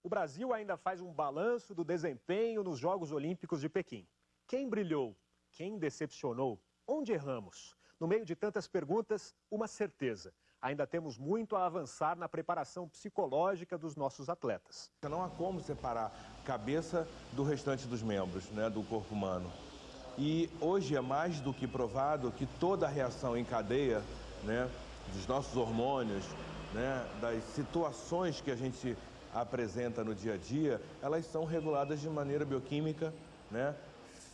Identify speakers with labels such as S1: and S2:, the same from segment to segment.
S1: O Brasil ainda faz um balanço do desempenho nos Jogos Olímpicos de Pequim. Quem brilhou? Quem decepcionou? Onde erramos? No meio de tantas perguntas, uma certeza. Ainda temos muito a avançar na preparação psicológica dos nossos atletas.
S2: Não há como separar a cabeça do restante dos membros, né, do corpo humano. E hoje é mais do que provado que toda a reação em cadeia, né, dos nossos hormônios, né, das situações que a gente apresenta no dia a dia, elas são reguladas de maneira bioquímica, né,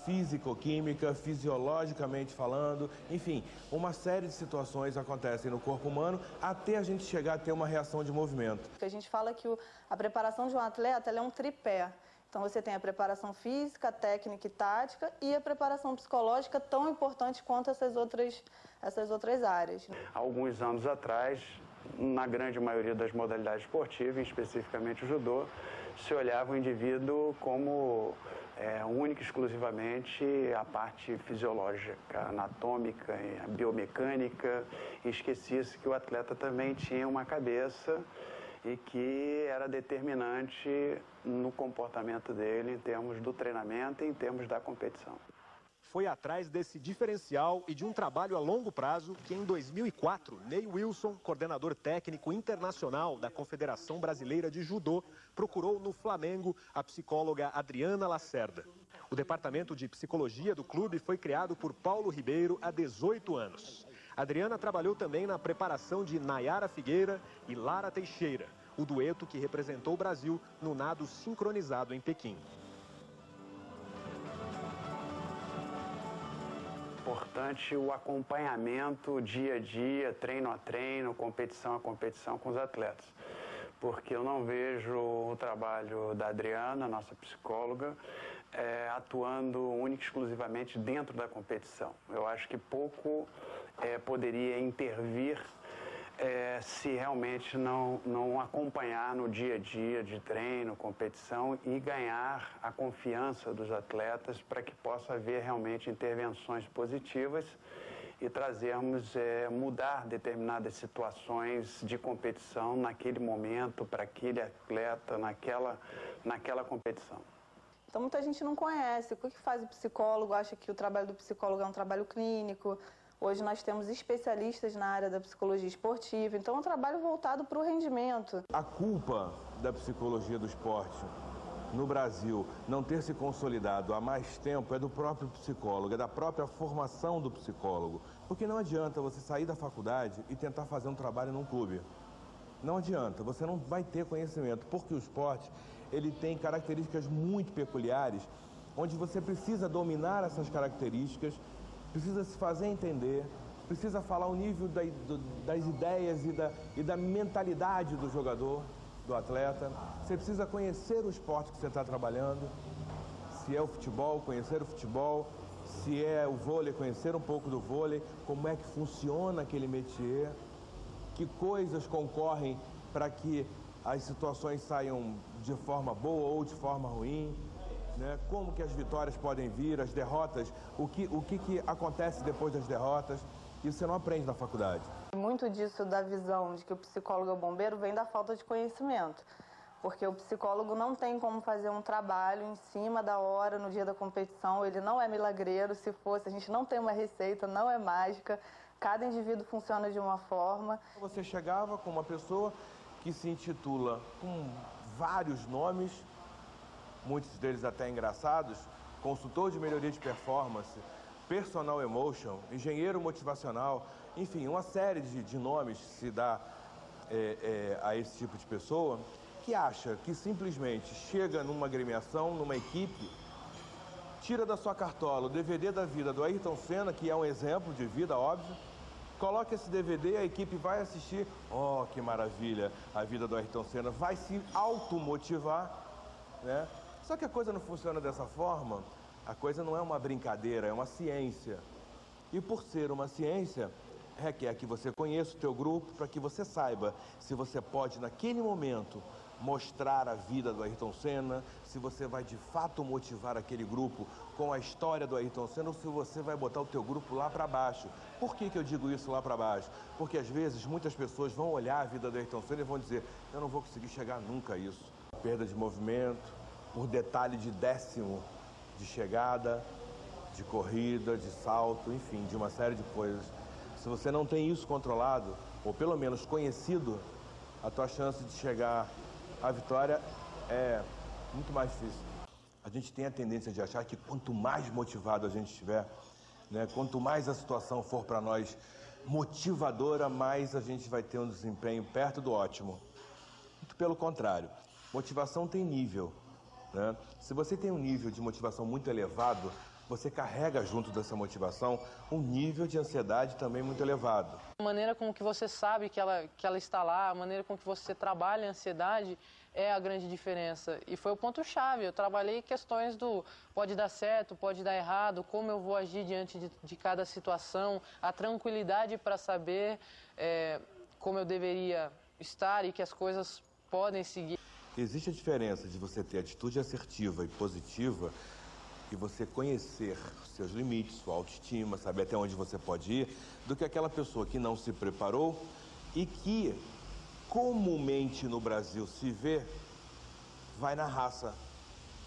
S2: físico-química, fisiologicamente falando, enfim, uma série de situações acontecem no corpo humano até a gente chegar a ter uma reação de movimento.
S3: A gente fala que a preparação de um atleta ela é um tripé. Então você tem a preparação física, técnica e tática e a preparação psicológica tão importante quanto essas outras áreas.
S4: Há alguns anos atrás, na grande maioria das modalidades esportivas, especificamente o judô, se olhava o indivíduo como única e exclusivamente a parte fisiológica, anatômica, biomecânica, e esquecia-se que o atleta também tinha uma cabeça e que era determinante no comportamento dele em termos do treinamento e em termos da competição.
S1: Foi atrás desse diferencial e de um trabalho a longo prazo que, em 2004, Ney Wilson, coordenador técnico internacional da Confederação Brasileira de Judô, procurou no Flamengo a psicóloga Adriana Lacerda. O departamento de psicologia do clube foi criado por Paulo Ribeiro há 18 anos. Adriana trabalhou também na preparação de Nayara Figueira e Lara Teixeira, o dueto que representou o Brasil no nado sincronizado em Pequim.
S4: Importante o acompanhamento dia a dia, treino a treino, competição a competição com os atletas. Porque eu não vejo o trabalho da Adriana, nossa psicóloga, atuando única e exclusivamente dentro da competição. Eu acho que pouco poderia intervir se realmente não acompanhar no dia a dia de treino, competição e ganhar a confiança dos atletas para que possa haver realmente intervenções positivas e trazermos, mudar determinadas situações de competição naquele momento, para aquele atleta, naquela competição.
S3: Então muita gente não conhece. O que faz o psicólogo? Acha que o trabalho do psicólogo é um trabalho clínico. Hoje nós temos especialistas na área da psicologia esportiva, então é um trabalho voltado para o rendimento.
S2: A culpa da psicologia do esporte no Brasil não ter se consolidado há mais tempo é do próprio psicólogo, é da própria formação do psicólogo. Porque não adianta você sair da faculdade e tentar fazer um trabalho num clube. Não adianta, você não vai ter conhecimento, porque o esporte ele tem características muito peculiares, onde você precisa dominar essas características, precisa se fazer entender, precisa falar o nível das ideias e da mentalidade do jogador, do atleta. Você precisa conhecer o esporte que você está trabalhando, se é o futebol, conhecer o futebol, se é o vôlei, conhecer um pouco do vôlei, como é que funciona aquele métier, que coisas concorrem para que as situações saiam de forma boa ou de forma ruim. Né? Como que as vitórias podem vir, as derrotas, o que acontece depois das derrotas, isso você não aprende na faculdade.
S3: Muito disso da visão de que o psicólogo é o bombeiro vem da falta de conhecimento, porque o psicólogo não tem como fazer um trabalho em cima da hora, no dia da competição, ele não é milagreiro, se fosse, a gente não tem uma receita, não é mágica, cada indivíduo funciona de uma forma.
S2: Você chegava com uma pessoa que se intitula com vários nomes, muitos deles até engraçados, consultor de melhoria de performance, personal emotion, engenheiro motivacional, enfim, uma série de nomes se dá a esse tipo de pessoa, que acha que simplesmente chega numa agremiação, numa equipe, tira da sua cartola o DVD da vida do Ayrton Senna, que é um exemplo de vida, óbvio, coloca esse DVD, a equipe vai assistir, oh, que maravilha, a vida do Ayrton Senna, vai se automotivar, né? Só que a coisa não funciona dessa forma, a coisa não é uma brincadeira, é uma ciência. E por ser uma ciência, requer que você conheça o teu grupo para que você saiba se você pode, naquele momento, mostrar a vida do Ayrton Senna, se você vai de fato motivar aquele grupo com a história do Ayrton Senna ou se você vai botar o teu grupo lá para baixo. Por que eu digo isso lá para baixo? Porque às vezes muitas pessoas vão olhar a vida do Ayrton Senna e vão dizer, eu não vou conseguir chegar nunca a isso. perda de movimento, por detalhe de décimo de chegada, de corrida, de salto, enfim, de uma série de coisas. Se você não tem isso controlado, ou pelo menos conhecido, a tua chance de chegar à vitória é muito mais difícil. A gente tem a tendência de achar que quanto mais motivado a gente estiver, né, quanto mais a situação for para nós motivadora, mais a gente vai ter um desempenho perto do ótimo. Muito pelo contrário, motivação tem nível, né? Se você tem um nível de motivação muito elevado, você carrega junto dessa motivação um nível de ansiedade também muito elevado.
S5: A maneira com que você sabe que ela está lá, a maneira com que você trabalha a ansiedade é a grande diferença. E foi o ponto-chave. Eu trabalhei questões do pode dar certo, pode dar errado, como eu vou agir diante de cada situação, a tranquilidade para saber como eu deveria estar e que as coisas podem seguir.
S2: Existe a diferença de você ter atitude assertiva e positiva e você conhecer os seus limites, sua autoestima, saber até onde você pode ir, do que aquela pessoa que não se preparou e que comumente no Brasil se vê, vai na raça.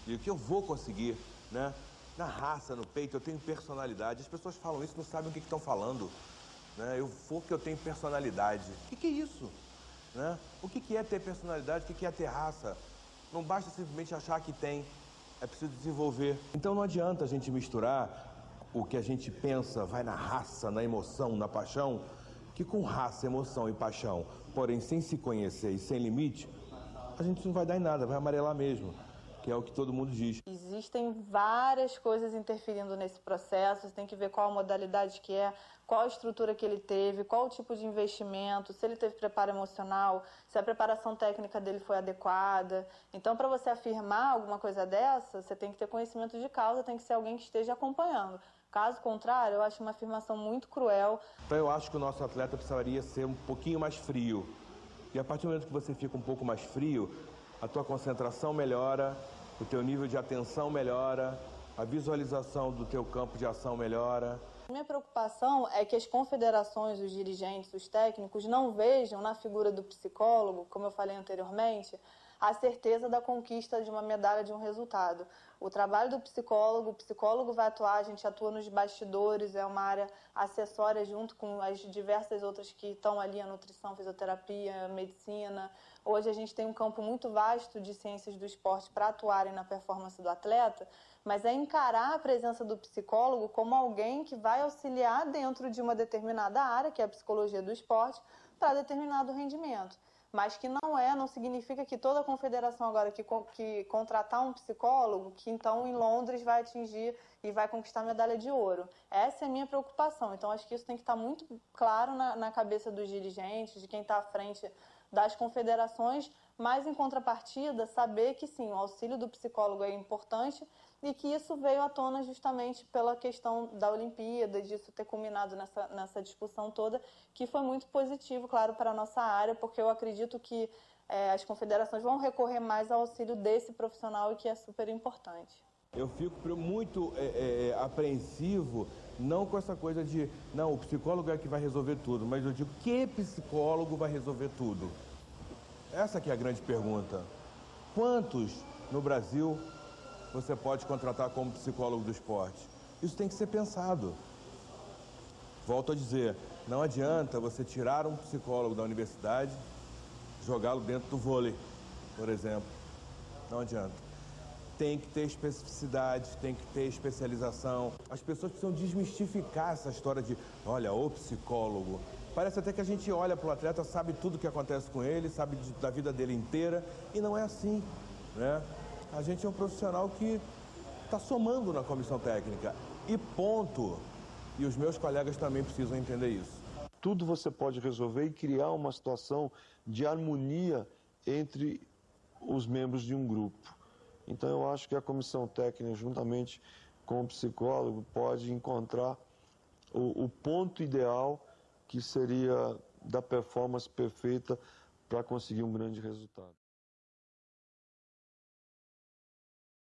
S2: E o que eu vou conseguir, né? Na raça, no peito, eu tenho personalidade. As pessoas falam isso, não sabem o que estão falando, né? Eu vou que eu tenho personalidade. O que é isso? Né? O que é ter personalidade? O que é ter raça? Não basta simplesmente achar que tem. É preciso desenvolver. Então não adianta a gente misturar o que a gente pensa, vai na raça, na emoção, na paixão, que com raça, emoção e paixão, porém sem se conhecer e sem limite, a gente não vai dar em nada, vai amarelar mesmo, que é o que todo mundo diz.
S3: Existem várias coisas interferindo nesse processo, você tem que ver qual a modalidade que é, qual a estrutura que ele teve, qual o tipo de investimento, se ele teve preparo emocional, se a preparação técnica dele foi adequada. Então, para você afirmar alguma coisa dessa, você tem que ter conhecimento de causa, tem que ser alguém que esteja acompanhando. Caso contrário, eu acho uma afirmação muito cruel.
S2: Então, eu acho que o nosso atleta precisaria ser um pouquinho mais frio. E a partir do momento que você fica um pouco mais frio, a tua concentração melhora, o teu nível de atenção melhora, a visualização do teu campo de ação melhora.
S3: Minha preocupação é que as confederações, os dirigentes, os técnicos não vejam na figura do psicólogo, como eu falei anteriormente, a certeza da conquista de uma medalha, de um resultado. O trabalho do psicólogo, o psicólogo vai atuar, a gente atua nos bastidores, é uma área acessória junto com as diversas outras que estão ali, a nutrição, fisioterapia, medicina. Hoje a gente tem um campo muito vasto de ciências do esporte para atuarem na performance do atleta, mas é encarar a presença do psicólogo como alguém que vai auxiliar dentro de uma determinada área, que é a psicologia do esporte, para determinado rendimento. Mas que não significa que toda a confederação agora que contratar um psicólogo, que então em Londres vai atingir e vai conquistar a medalha de ouro. Essa é a minha preocupação. Então acho que isso tem que estar muito claro na cabeça dos dirigentes, de quem está à frente das confederações, mas em contrapartida saber que sim, o auxílio do psicólogo é importante e que isso veio à tona justamente pela questão da Olimpíada, disso ter culminado nessa discussão toda, que foi muito positivo, claro, para a nossa área, porque eu acredito que as confederações vão recorrer mais ao auxílio desse profissional e que é super importante.
S2: Eu fico muito apreensivo, não com essa coisa de, não, o psicólogo é que vai resolver tudo, mas eu digo, que psicólogo vai resolver tudo? Essa que é a grande pergunta. Quantos no Brasil você pode contratar como psicólogo do esporte? Isso tem que ser pensado. Volto a dizer, não adianta você tirar um psicólogo da universidade, jogá-lo dentro do vôlei, por exemplo. Não adianta. Tem que ter especificidade, tem que ter especialização. As pessoas precisam desmistificar essa história de, olha, o psicólogo. Parece até que a gente olha para o atleta, sabe tudo o que acontece com ele, sabe da vida dele inteira, e não é assim, né? A gente é um profissional que está somando na comissão técnica, e ponto. E os meus colegas também precisam entender isso.
S6: Tudo você pode resolver e criar uma situação de harmonia entre os membros de um grupo. Então eu acho que a comissão técnica, juntamente com o psicólogo, pode encontrar o ponto ideal que seria da performance perfeita para conseguir um grande resultado.